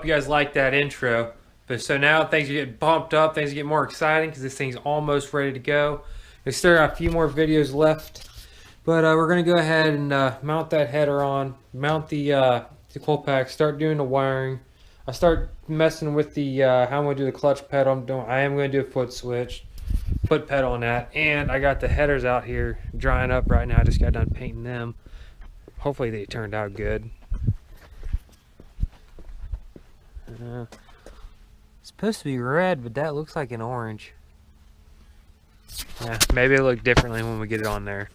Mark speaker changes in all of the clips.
Speaker 1: hope you guys liked that intro. But so now things are getting bumped up, things are getting more exciting because this thing's almost ready to go. We still got a few more videos left, but we're gonna go ahead and mount that header on, mount the coil pack, start doing the wiring. I start messing with the how I'm gonna do the clutch pedal. I am gonna do a foot switch, foot pedal on that, and I got the headers out here drying up right now. I just got done painting them. Hopefully they turned out good. It's supposed to be red, but that looks like an orange. Yeah, maybe it'll look differently when we get it on there.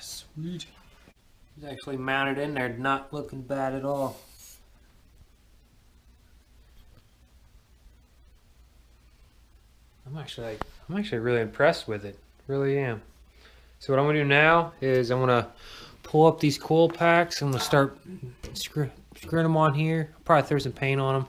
Speaker 1: Sweet. It's actually mounted in there, not looking bad at all. I'm actually really impressed with it. Really am. So what I'm gonna do now is I'm gonna pull up these coil packs. I'm gonna start screwing them on here. I'll probably throw some paint on them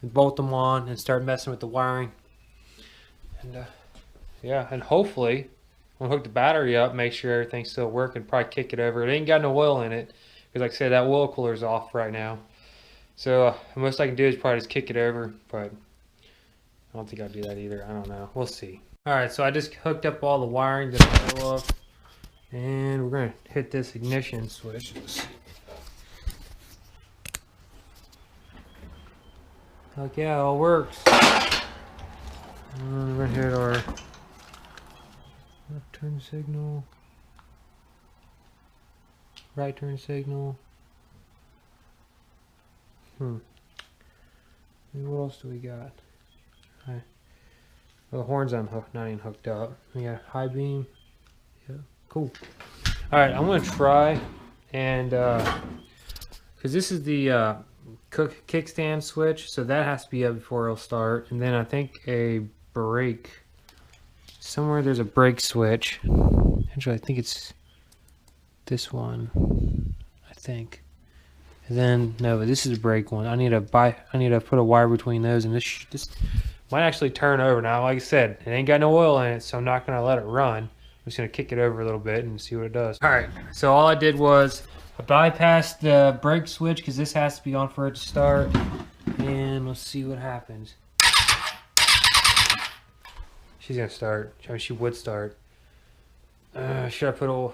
Speaker 1: and bolt them on and start messing with the wiring. And yeah, and hopefully I'm gonna hook the battery up, make sure everything's still working, probably kick it over. It ain't got no oil in it, because like I said, that oil cooler's off right now. So the most I can do is probably just kick it over, but I don't think I'll do that either. I don't know. We'll see. Alright, so I just hooked up all the wiring that I know of, and we're gonna hit this ignition switch. Like, yeah, it all works. We're gonna hit our left turn signal, right turn signal. What else do we got? Well, the horn's unhooked, not even hooked up. We got high beam. Yeah, cool. All right, I'm gonna try and because this is the kickstand switch, so that has to be up before it'll start. And then I think a brake. Somewhere there's a brake switch. Actually, I think it's this one. I think. And then no, but this is a brake one. I need to put a wire between those, and this might actually turn over. Now, like I said, it ain't got no oil in it, so I'm not gonna let it run. I'm just gonna kick it over a little bit and see what it does. All right. So all I did was I bypassed the brake switch because this has to be on for it to start, and let's see what happens. She's gonna start. I mean, she would start. Should I put a?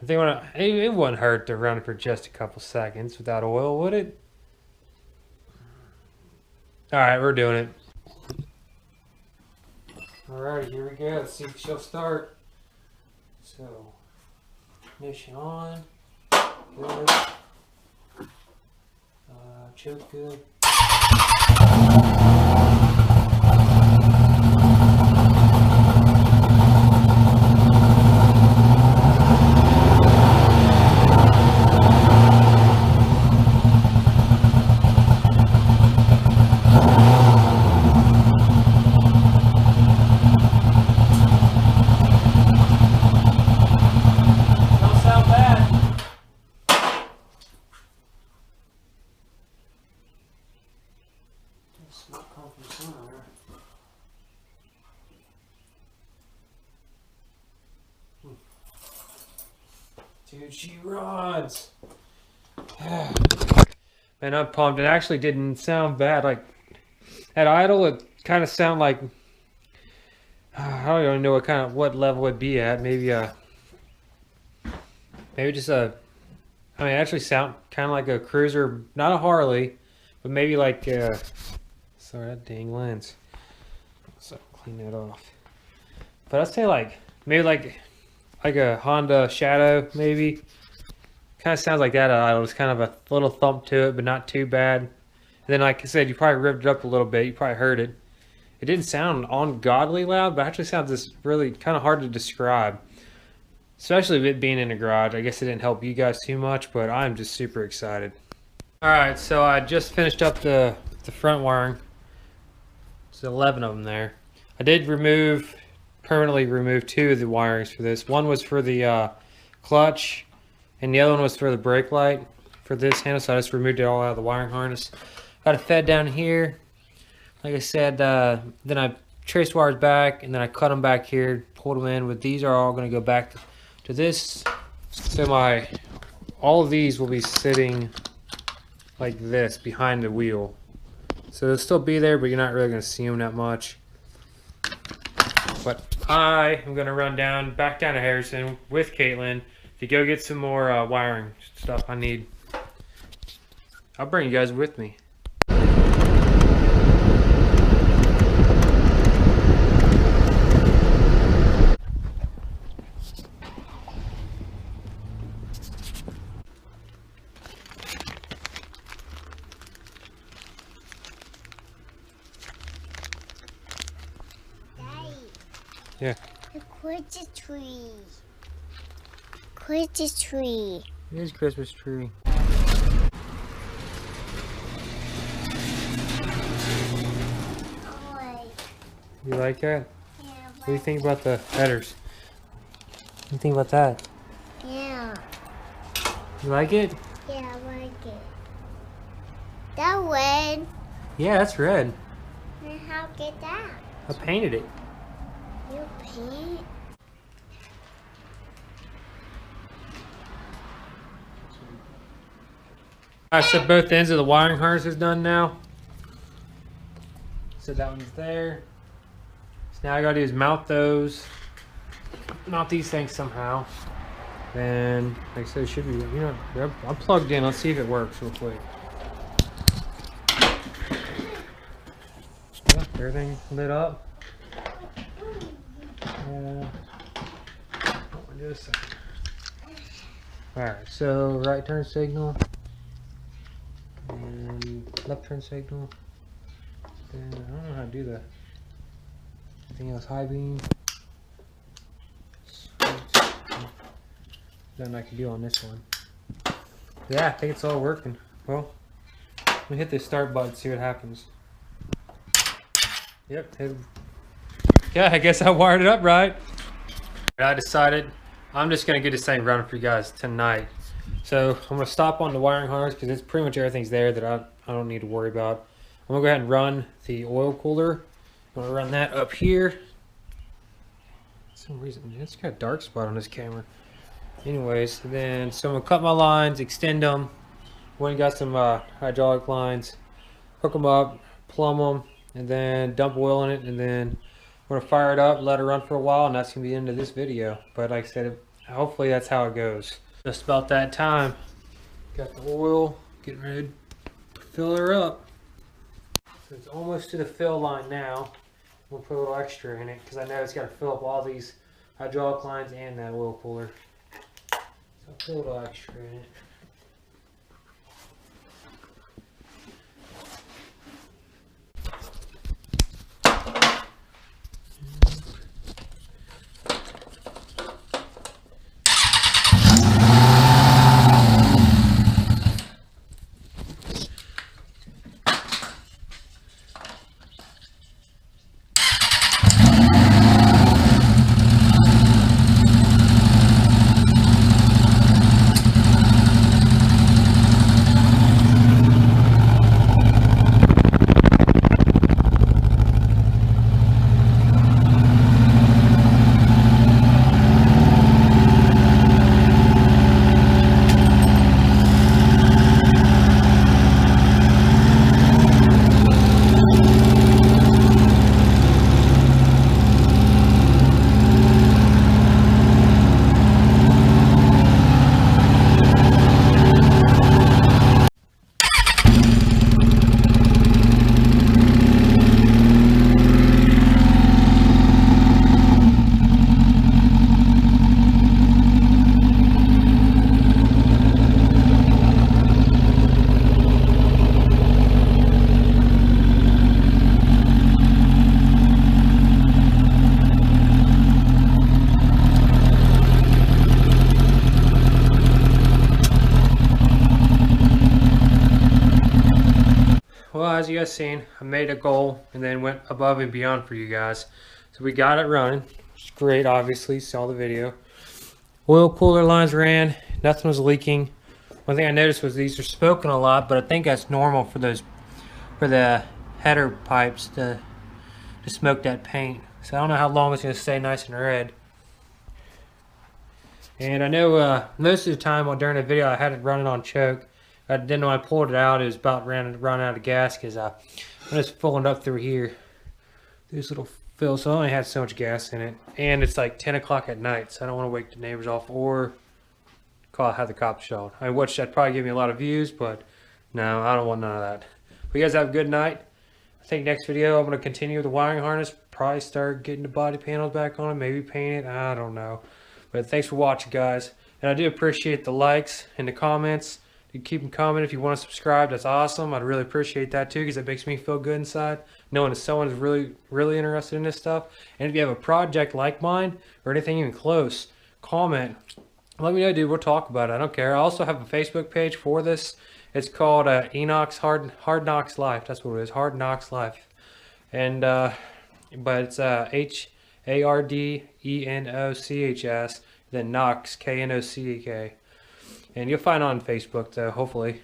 Speaker 1: I think it wouldn't hurt to run it for just a couple seconds without oil, would it? All right, we're doing it. All right, here we go. Let's see if she'll start. So, ignition on. Good. Choke good. Dude, she runs. Man, I'm pumped. It actually didn't sound bad. Like at idle, it kind of sounded like I don't even know what level it'd be at. Maybe just a. I mean, it actually sound kind of like a cruiser, not a Harley, but maybe like. Sorry, that dang lens. So clean that off. But I'd say maybe like a Honda Shadow, maybe. Kind of sounds like that at idle. It's kind of a little thump to it, but not too bad. And then, like I said, you probably revved it up a little bit. You probably heard it. It didn't sound ungodly loud, but actually sounds just really kind of hard to describe. Especially with it being in the garage. I guess it didn't help you guys too much, but I'm just super excited. Alright, so I just finished up the front wiring. There's 11 of them there. I did remove permanently removed 2 of the wirings for this. One was for the clutch, and the other one was for the brake light for this handle, so I just removed it all out of the wiring harness. Got it fed down here. Like I said, then I traced wires back, and then I cut them back here, pulled them in. But these are all going to go back to this. So all of these will be sitting like this behind the wheel. So they'll still be there, but you're not really going to see them that much. But I am going to run back down to Harrison with Caitlin to go get some more wiring stuff I need. I'll bring you guys with me. Yeah.
Speaker 2: Where's the tree? Where's the tree?
Speaker 1: Here's Christmas tree. You like that?
Speaker 2: Yeah.
Speaker 1: What do you think about the headers? What do you think about that?
Speaker 2: Yeah.
Speaker 1: You like it?
Speaker 2: Yeah, I like it. That red.
Speaker 1: Yeah, that's red.
Speaker 2: And how get that?
Speaker 1: I painted it.
Speaker 2: You paint?
Speaker 1: Alright, so both ends of the wiring harness is done now. So that one's there. So now I gotta do is mount those. Mount these things somehow. Then, like I said, it should be, I'm plugged in. Let's see if it works real quick. Yeah, everything lit up. Alright, so right turn signal. And left turn signal. Then I don't know how to do that. Anything else? High beam. Nothing I can do on this one. Yeah, I think it's all working. Well, let me hit this start button, see what happens. Yep. Yeah, I guess I wired it up right. I decided I'm just gonna get this thing running for you guys tonight. So I'm gonna stop on the wiring harness because it's pretty much everything's there that I don't need to worry about. I'm gonna go ahead and run the oil cooler. I'm gonna run that up here. For some reason, it's got a dark spot on this camera. Anyways, then so I'm gonna cut my lines, extend them. When you got some hydraulic lines, hook them up, plumb them, and then dump oil in it, and then I'm gonna fire it up, let it run for a while, and that's gonna be the end of this video. But like I said, hopefully that's how it goes. Just about that time. Got the oil, getting ready to fill her up. So it's almost to the fill line now. I'm gonna put a little extra in it because I know it's got to fill up all these hydraulic lines and that oil cooler. So I'll put a little extra in it. Well, as you guys seen, I made a goal and then went above and beyond for you guys. So we got it running. It's great, obviously. Saw the video. Oil cooler lines ran. Nothing was leaking. One thing I noticed was these are smoking a lot, but I think that's normal for the header pipes to smoke that paint. So I don't know how long it's going to stay nice and red. And I know most of the time during the video I had it running on choke. I didn't know when I pulled it out, it was about run out of gas because I'm just filling it up through here. This little fill, so I only had so much gas in it. And it's like 10 o'clock at night, so I don't want to wake the neighbors off or have the cops shot. I watched that probably give me a lot of views, but no, I don't want none of that. But you guys have a good night. I think next video I'm going to continue with the wiring harness. Probably start getting the body panels back on it. Maybe paint it. I don't know. But thanks for watching, guys. And I do appreciate the likes and the comments. You keep them coming. If you want to subscribe, that's awesome. I'd really appreciate that too, because it makes me feel good inside knowing that someone's really interested in this stuff. And if you have a project like mine or anything even close, comment. Let me know, dude. We'll talk about it. I don't care. I also have a Facebook page for this. It's called Enoch's Hard Knocks Life. That's what it is. Hard Knocks Life. And but it's HARDENOCHS, then Knox, KNOCK. And you'll find it on Facebook though, hopefully.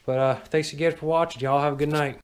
Speaker 1: But thanks again for watching. Y'all have a good night.